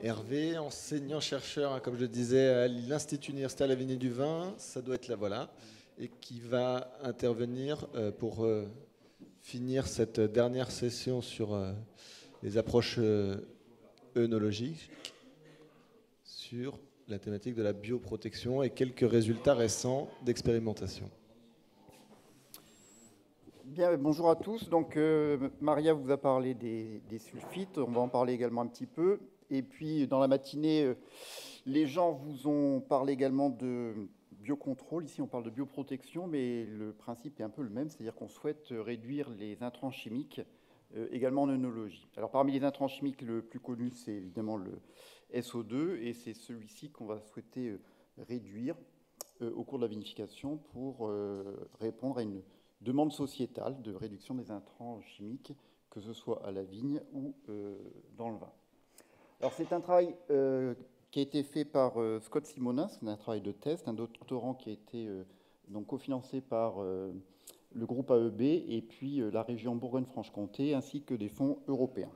Hervé, enseignant-chercheur, hein, comme je disais, à l'Institut universitaire Lavigny du Vin, ça doit être là, voilà, et qui va intervenir pour finir cette dernière session sur les approches œnologiques, sur la thématique de la bioprotection et quelques résultats récents d'expérimentation. Bien, bonjour à tous. Donc, Maria vous a parlé des sulfites. On va en parler également un petit peu. Et puis, dans la matinée, les gens vous ont parlé également de biocontrôle. Ici, on parle de bioprotection, mais le principe est un peu le même, c'est-à-dire qu'on souhaite réduire les intrants chimiques, également en œnologie. Alors, parmi les intrants chimiques, le plus connu, c'est évidemment le SO2, et c'est celui-ci qu'on va souhaiter réduire au cours de la vinification pour répondre à une demande sociétale de réduction des intrants chimiques, que ce soit à la vigne ou dans le vin. Alors, c'est un travail qui a été fait par Scott Simonin, c'est un travail de test, un doctorant qui a été donc cofinancé par le groupe AEB et puis la région Bourgogne-Franche-Comté, ainsi que des fonds européens.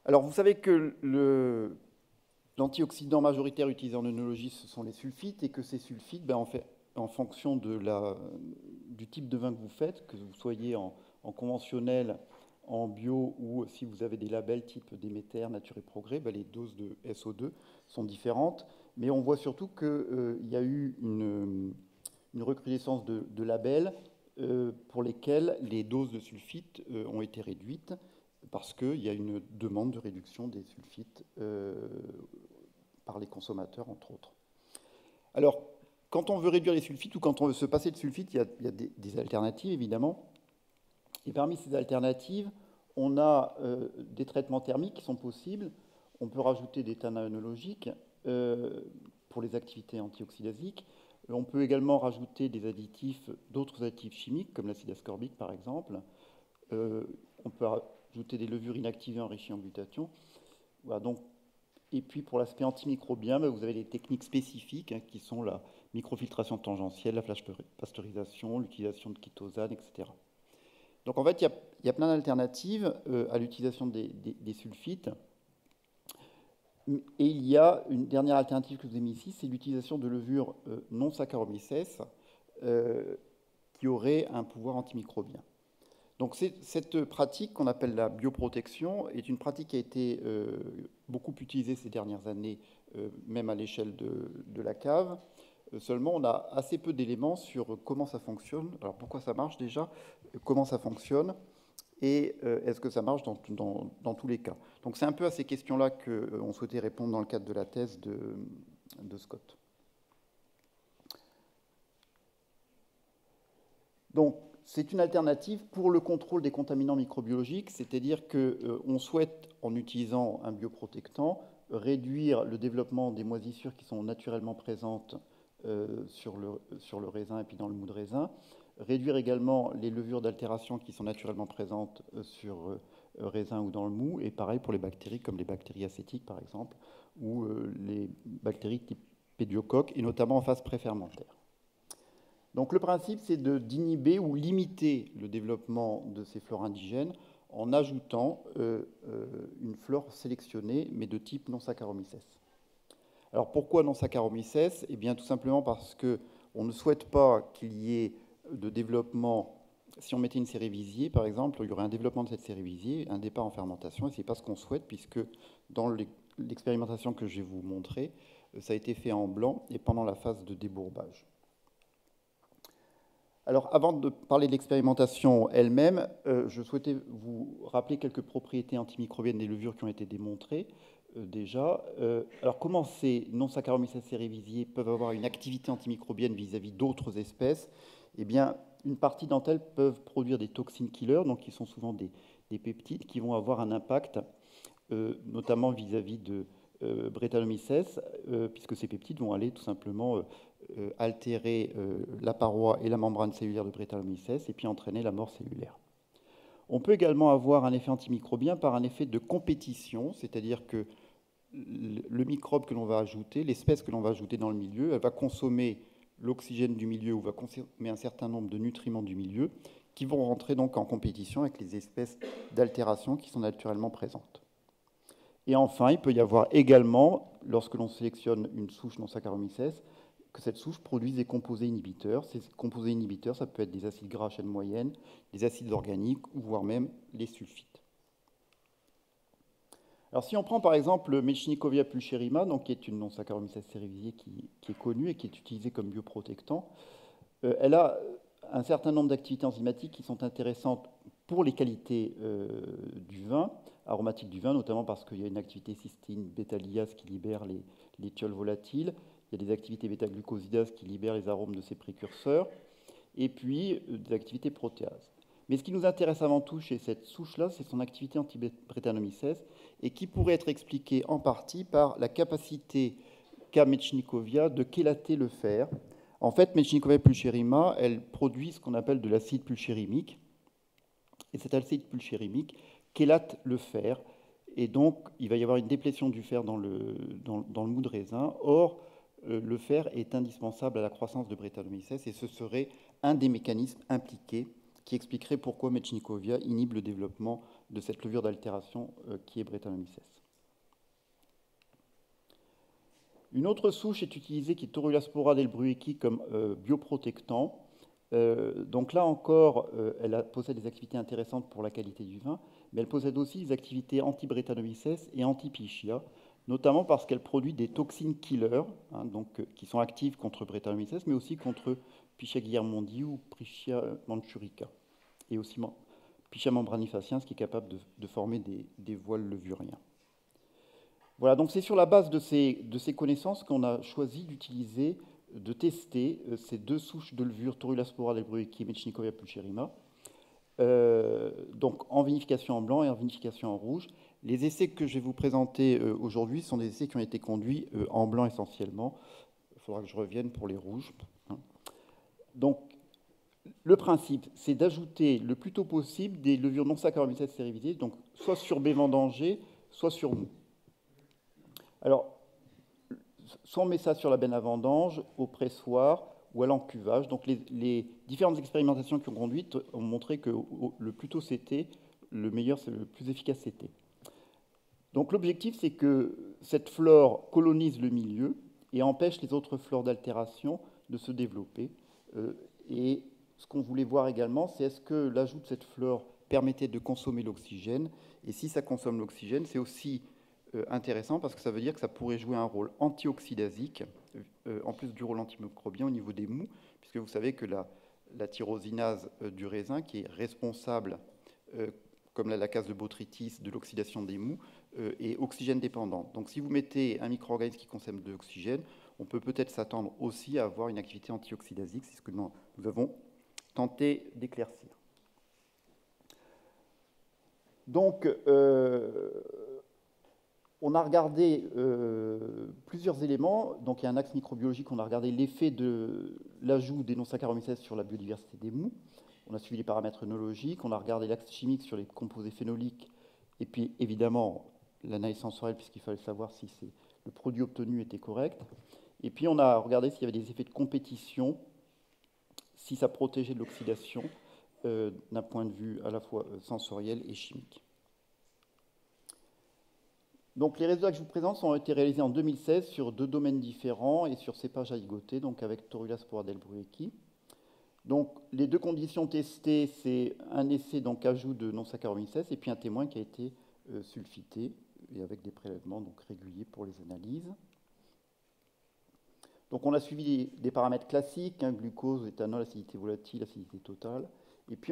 Alors, vous savez que l'antioxydant majoritaire utilisé en œnologie, ce sont les sulfites, et que ces sulfites, en fonction du type de vin que vous faites, que vous soyez en conventionnel, en bio, ou si vous avez des labels type Déméter, Nature et Progrès, les doses de SO2 sont différentes. Mais on voit surtout qu'il y a eu une recrudescence de labels pour lesquels les doses de sulfites ont été réduites, parce qu'il y a une demande de réduction des sulfites par les consommateurs, entre autres. Alors, quand on veut réduire les sulfites ou quand on veut se passer de sulfites, il y a des alternatives, évidemment. Et parmi ces alternatives, on a des traitements thermiques qui sont possibles. On peut rajouter des tannins œnologiques pour les activités antioxydasiques. On peut également rajouter des additifs, d'autres additifs chimiques, comme l'acide ascorbique, par exemple. On peut ajouter des levures inactivées enrichies en glutathion. Voilà, donc, et puis pour l'aspect antimicrobien, vous avez des techniques spécifiques qui sont la microfiltration tangentielle, la flash pasteurisation, l'utilisation de chitosane, etc. Donc en fait, il y a plein d'alternatives à l'utilisation des sulfites. Et il y a une dernière alternative que je vous ai mise ici, c'est l'utilisation de levures non Saccharomyces qui auraient un pouvoir antimicrobien. Donc cette pratique qu'on appelle la bioprotection est une pratique qui a été beaucoup utilisée ces dernières années, même à l'échelle de la cave. Seulement, on a assez peu d'éléments sur comment ça fonctionne. Alors pourquoi ça marche déjà, comment ça fonctionne, et est-ce que ça marche dans tous les cas. Donc c'est un peu à ces questions-là qu'on souhaitait répondre dans le cadre de la thèse de Scott. Donc, c'est une alternative pour le contrôle des contaminants microbiologiques, c'est-à-dire qu'on souhaite, en utilisant un bioprotectant, réduire le développement des moisissures qui sont naturellement présentes sur le raisin et puis dans le mou de raisin, réduire également les levures d'altération qui sont naturellement présentes sur raisin ou dans le mou, et pareil pour les bactéries comme les bactéries acétiques par exemple, ou les bactéries type pédiocoque, et notamment en phase préfermentaire. Donc le principe, c'est d'inhiber ou limiter le développement de ces flores indigènes en ajoutant une flore sélectionnée, mais de type non-Saccharomyces. Alors pourquoi non-Saccharomyces ? Eh bien tout simplement parce qu'on ne souhaite pas qu'il y ait de développement. Si on mettait une cérévisie, par exemple, il y aurait un développement de cette cérévisie, un départ en fermentation, et ce n'est pas ce qu'on souhaite, puisque dans l'expérimentation que je vais vous montrer, ça a été fait en blanc et pendant la phase de débourbage. Alors, avant de parler de l'expérimentation elle-même, je souhaitais vous rappeler quelques propriétés antimicrobiennes des levures qui ont été démontrées déjà. Alors, comment ces non-Saccharomyces cerevisiae peuvent avoir une activité antimicrobienne vis-à-vis d'autres espèces ? Eh bien, une partie d'entre elles peuvent produire des toxines killers, donc qui sont souvent des peptides qui vont avoir un impact, notamment vis-à-vis de Brettanomyces, puisque ces peptides vont aller tout simplement altérer la paroi et la membrane cellulaire de Brettanomyces et puis entraîner la mort cellulaire. On peut également avoir un effet antimicrobien par un effet de compétition, c'est-à-dire que le microbe que l'on va ajouter, l'espèce que l'on va ajouter dans le milieu, elle va consommer l'oxygène du milieu ou va consommer un certain nombre de nutriments du milieu qui vont rentrer donc en compétition avec les espèces d'altération qui sont naturellement présentes. Et enfin, il peut y avoir également, lorsque l'on sélectionne une souche non Saccharomyces, que cette souche produise des composés inhibiteurs. Ces composés inhibiteurs, ça peut être des acides gras à chaîne moyenne, des acides organiques, voire même les sulfites. Alors, si on prend par exemple le Mechnicovia pulcherrima, donc, qui est une non Saccharomyces cerevisiae qui est connue et qui est utilisée comme bioprotectant, elle a un certain nombre d'activités enzymatiques qui sont intéressantes pour les qualités du vin, aromatiques du vin, notamment parce qu'il y a une activité cystine bêta-liase qui libère les thiols volatiles, il y a des activités bêta-glucosidase qui libèrent les arômes de ces précurseurs, et puis des activités protéases. Mais ce qui nous intéresse avant tout chez cette souche-là, c'est son activité anti-Brettanomyces, et qui pourrait être expliquée en partie par la capacité qu'a Mechnicovia de chélater le fer. En fait, Mechnicovia pulcherrima, elle produit ce qu'on appelle de l'acide pulchérimique, et cet acide pulchérimique chélate le fer, et donc il va y avoir une déplétion du fer dans le mou de raisin. Or, le fer est indispensable à la croissance de Brettanomyces, et ce serait un des mécanismes impliqués qui expliquerait pourquoi Mechnicovia inhibe le développement de cette levure d'altération qui est Brettanomyces. Une autre souche est utilisée, qui est Torulaspora delbrueckii, comme bioprotectant. Donc là encore, elle possède des activités intéressantes pour la qualité du vin, mais elle possède aussi des activités anti-Brettanomyces et anti-Pichia, notamment parce qu'elle produit des toxines killers, qui sont actives contre Brettanomyces, mais aussi contre Pichia guillermondi ou Pichia manchurica, et aussi Pichia membranifaciens, qui est capable de former des voiles levuriens. Voilà, donc c'est sur la base de ces connaissances qu'on a choisi d'utiliser, de tester ces deux souches de levure, Torulaspora delbrueckii et Mechnicovia pulcherrima, donc en vinification en blanc et en vinification en rouge. Les essais que je vais vous présenter aujourd'hui sont des essais qui ont été conduits en blanc essentiellement. Il faudra que je revienne pour les rouges. Donc, le principe, c'est d'ajouter le plus tôt possible des levures non Saccharomyces cerevisiae, donc soit sur baie vendangée, soit sur mou. Alors, soit on met ça sur la benne à vendange, au pressoir ou à l'encuvage. Donc, les différentes expérimentations qui ont conduit ont montré que le plus tôt c'était, le meilleur, c'est le plus efficace c'était. Donc, l'objectif, c'est que cette flore colonise le milieu et empêche les autres flores d'altération de se développer. Et ce qu'on voulait voir également, c'est est-ce que l'ajout de cette flore permettait de consommer l'oxygène. Et si ça consomme l'oxygène, c'est aussi intéressant parce que ça veut dire que ça pourrait jouer un rôle antioxydasique, en plus du rôle antimicrobien au niveau des mous, puisque vous savez que la tyrosinase du raisin, qui est responsable, comme la lacase de botrytis, de l'oxydation des mous, est oxygène dépendante. Donc si vous mettez un micro-organisme qui consomme de l'oxygène, on peut peut-être s'attendre aussi à avoir une activité antioxydasique, c'est ce que nous avons tenté d'éclaircir. Donc, on a regardé plusieurs éléments. Donc, il y a un axe microbiologique. On a regardé l'effet de l'ajout des non-Saccharomyces sur la biodiversité des mous. On a suivi les paramètres œnologiques. On a regardé l'axe chimique sur les composés phénoliques. Et puis, évidemment, l'analyse sensorielle, puisqu'il fallait savoir si le produit obtenu était correct. Et puis, on a regardé s'il y avait des effets de compétition, si ça protégeait de l'oxydation d'un point de vue à la fois sensoriel et chimique. Donc, les résultats que je vous présente ont été réalisés en 2016 sur 2 domaines différents et sur cépages aligotés, donc avec Torulaspora delbrueckii. Donc, les 2 conditions testées, c'est un essai donc ajout de non-Saccharomyces et puis un témoin qui a été sulfité et avec des prélèvements donc réguliers pour les analyses. Donc, on a suivi des paramètres classiques, glucose, éthanol, acidité volatile, acidité totale. Et puis,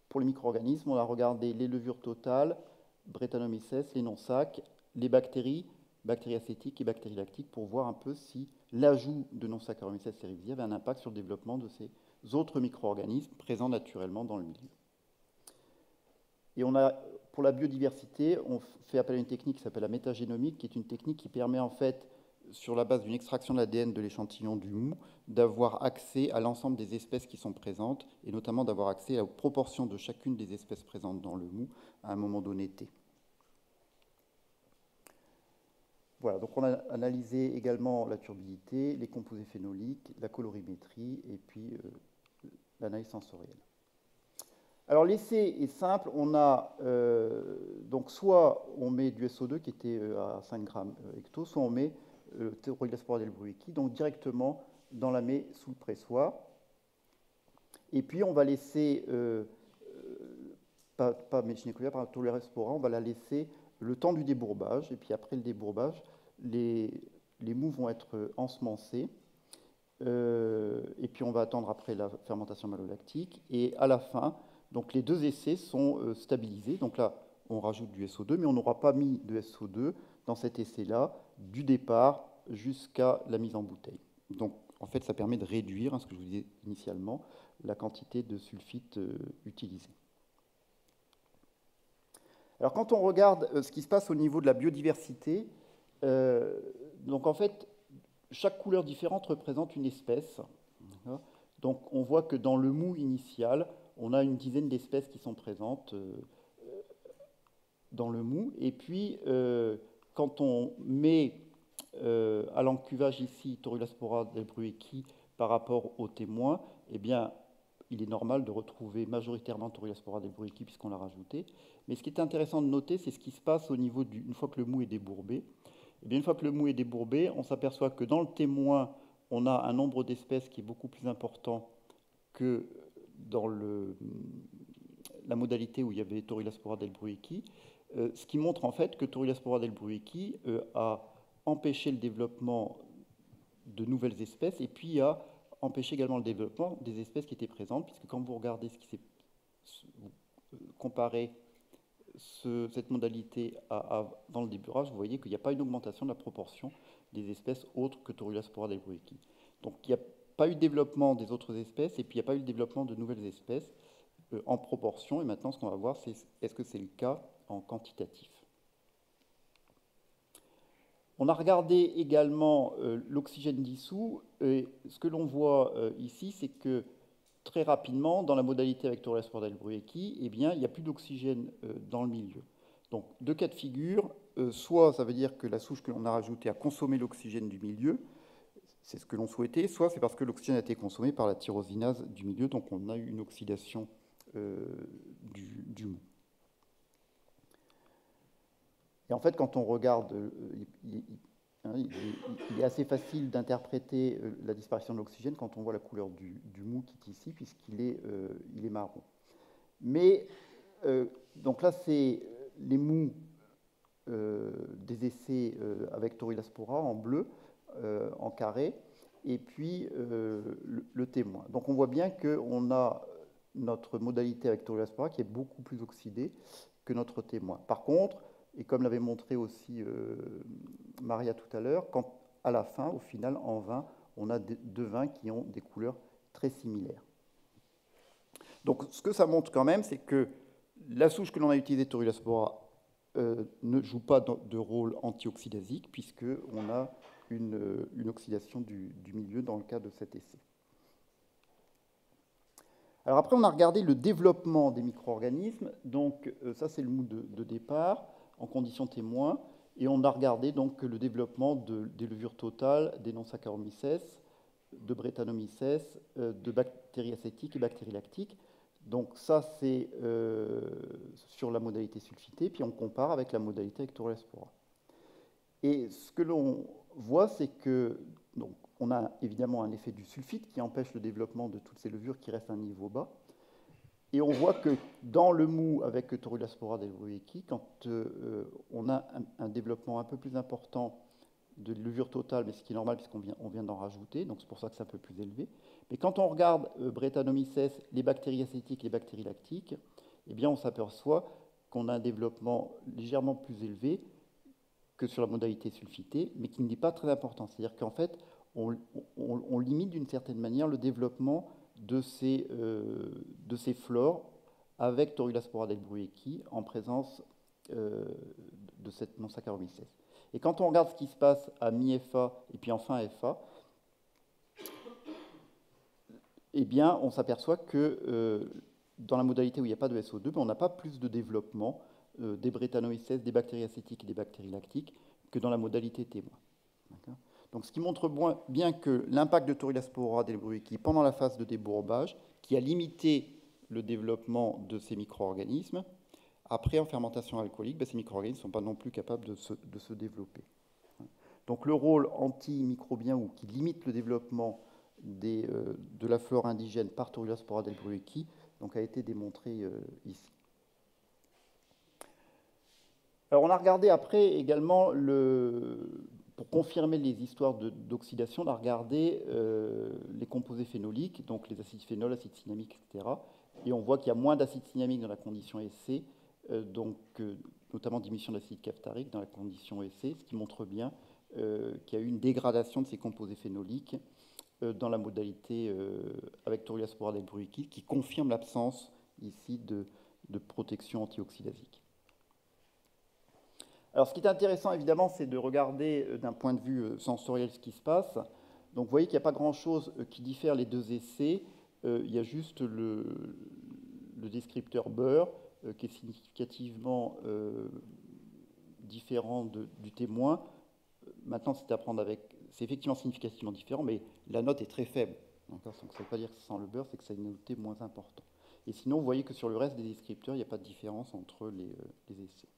pour les micro-organismes, on a regardé les levures totales, Brettanomyces, les non-sac, les bactéries acétiques et bactéries lactiques, pour voir un peu si l'ajout de non-Saccharomyces cerevisiae avait un impact sur le développement de ces autres micro-organismes présents naturellement dans le milieu. Et pour la biodiversité, on fait appel à une technique qui s'appelle la métagénomique, qui est une technique qui permet en fait, sur la base d'une extraction de l'ADN de l'échantillon du mou, d'avoir accès à l'ensemble des espèces qui sont présentes, et notamment d'avoir accès aux proportions de chacune des espèces présentes dans le mou à un moment donné T. Voilà, donc on a analysé également la turbidité, les composés phénoliques, la colorimétrie, et puis l'analyse sensorielle. Alors l'essai est simple, on a donc soit on met du SO2 qui était à 5 grammes hecto, soit on met Torulaspora delbrueckii, donc directement dans la mets sous le pressoir. Et puis on va laisser, pas Mechnicovia, par Torulaspora, on va la laisser le temps du débourbage, et puis après le débourbage, les mous vont être ensemencés. Et puis on va attendre après la fermentation malolactique. Et à la fin, donc les deux essais sont stabilisés. Donc là, on rajoute du SO2, mais on n'aura pas mis de SO2 dans cet essai-là, du départ jusqu'à la mise en bouteille. Donc en fait, ça permet de réduire, ce que je vous disais initialement, la quantité de sulfite utilisée. Alors quand on regarde ce qui se passe au niveau de la biodiversité, donc en fait, chaque couleur différente représente une espèce. Donc on voit que dans le mou initial, on a une dizaine d'espèces qui sont présentes dans le mou. Et puis, quand on met à l'encuvage ici Torulaspora delbrueckii par rapport au témoin, eh bien, il est normal de retrouver majoritairement Torulaspora delbrueckii puisqu'on l'a rajouté. Mais ce qui est intéressant de noter, c'est ce qui se passe au niveau une fois que le mou est débourbé. Eh bien, une fois que le mou est débourbé, on s'aperçoit que dans le témoin, on a un nombre d'espèces qui est beaucoup plus important que dans la modalité où il y avait Torulaspora delbrueckii, ce qui montre en fait que Torulaspora delbrueckii a empêché le développement de nouvelles espèces et puis a empêché également le développement des espèces qui étaient présentes, puisque quand vous regardez ce qui s'est comparé cette modalité dans le déburrage, vous voyez qu'il n'y a pas une augmentation de la proportion des espèces autres que Torulaspora delbrueckii. Donc il n'y a pas eu de développement des autres espèces et puis il n'y a pas eu de développement de nouvelles espèces en proportion. Et maintenant, ce qu'on va voir, c'est est-ce que c'est le cas en quantitatif. On a regardé également l'oxygène dissous. Et ce que l'on voit ici, c'est que très rapidement, dans la modalité avec Torulaspora delbrueckii, eh bien, il n'y a plus d'oxygène dans le milieu. Donc, deux cas de figure. Soit ça veut dire que la souche que l'on a rajoutée a consommé l'oxygène du milieu, c'est ce que l'on souhaitait, soit c'est parce que l'oxygène a été consommé par la tyrosinase du milieu, donc on a eu une oxydation du mou. Et en fait, quand on regarde, il est assez facile d'interpréter la disparition de l'oxygène quand on voit la couleur du mou qui est ici, puisqu'il est marron. Mais, donc là, c'est les mous des essais avec Torulaspora en bleu, en carré, et puis le témoin. Donc on voit bien qu'on a notre modalité avec Torulaspora qui est beaucoup plus oxydée que notre témoin. Par contre, et comme l'avait montré aussi Maria tout à l'heure, quand à la fin, au final, en vin, on a deux vins qui ont des couleurs très similaires. Donc ce que ça montre quand même, c'est que la souche que l'on a utilisée, Torulaspora, ne joue pas de rôle antioxydasique, puisqu'on a une oxydation du milieu dans le cas de cet essai. Alors après, on a regardé le développement des micro-organismes. Donc ça, c'est le mou de départ, en conditions témoins. Et on a regardé donc le développement des levures totales, des non-Saccharomyces, de Brettanomyces, de bactéries acétiques et bactéries lactiques. Donc ça, c'est sur la modalité sulfitée, puis on compare avec la modalité avec Torulaspora. Et ce que l'on voit, c'est que donc, on a évidemment un effet du sulfite qui empêche le développement de toutes ces levures qui restent à un niveau bas. Et on voit que dans le mou avec Torulaspora delbrueckii, quand on a un développement un peu plus important de levure totale, mais ce qui est normal puisqu'on vient d'en rajouter, donc c'est pour ça que c'est un peu plus élevé. Mais quand on regarde Brettanomyces, les bactéries acétiques, les bactéries lactiques, eh bien on s'aperçoit qu'on a un développement légèrement plus élevé que sur la modalité sulfitée, mais qui n'est pas très important. C'est-à-dire qu'en fait, on limite d'une certaine manière le développement de ces flores avec Torulaspora delbrueckii en présence de cette non-Saccharomyces. Et quand on regarde ce qui se passe à mi-FA et puis en fin FA, eh bien, on s'aperçoit que dans la modalité où il n'y a pas de SO2, on n'a pas plus de développement des Brettanomyces, des bactéries acétiques et des bactéries lactiques que dans la modalité témoin. Donc, ce qui montre bien que l'impact de Torulaspora delbrueckii pendant la phase de débourbage, qui a limité le développement de ces micro-organismes. Après, en fermentation alcoolique, ces micro-organismes ne sont pas non plus capables de se développer. Donc le rôle antimicrobien ou qui limite le développement de la flore indigène par Torulaspora delbrueckii a été démontré ici. Alors on a regardé après également, pour confirmer les histoires d'oxydation, on a regardé les composés phénoliques, donc les acides phénols, acides cinnamiques, etc. Et on voit qu'il y a moins d'acide cinnamique dans la condition essai, notamment diminution de l'acide captarique dans la condition essai, ce qui montre bien qu'il y a eu une dégradation de ces composés phénoliques dans la modalité avec Torulaspora delbrueckii, qui confirme l'absence ici de protection antioxydasique. Alors, ce qui est intéressant, évidemment, c'est de regarder d'un point de vue sensoriel ce qui se passe. Donc, vous voyez qu'il n'y a pas grand-chose qui diffère les deux essais. Il y a juste le descripteur beurre qui est significativement différent du témoin. Maintenant, c'est à prendre avec. C'est effectivement significativement différent, mais la note est très faible. Donc, ça ne veut pas dire que ça sent le beurre, c'est que ça a une noté moins important. Et sinon, vous voyez que sur le reste des descripteurs, il n'y a pas de différence entre les essais.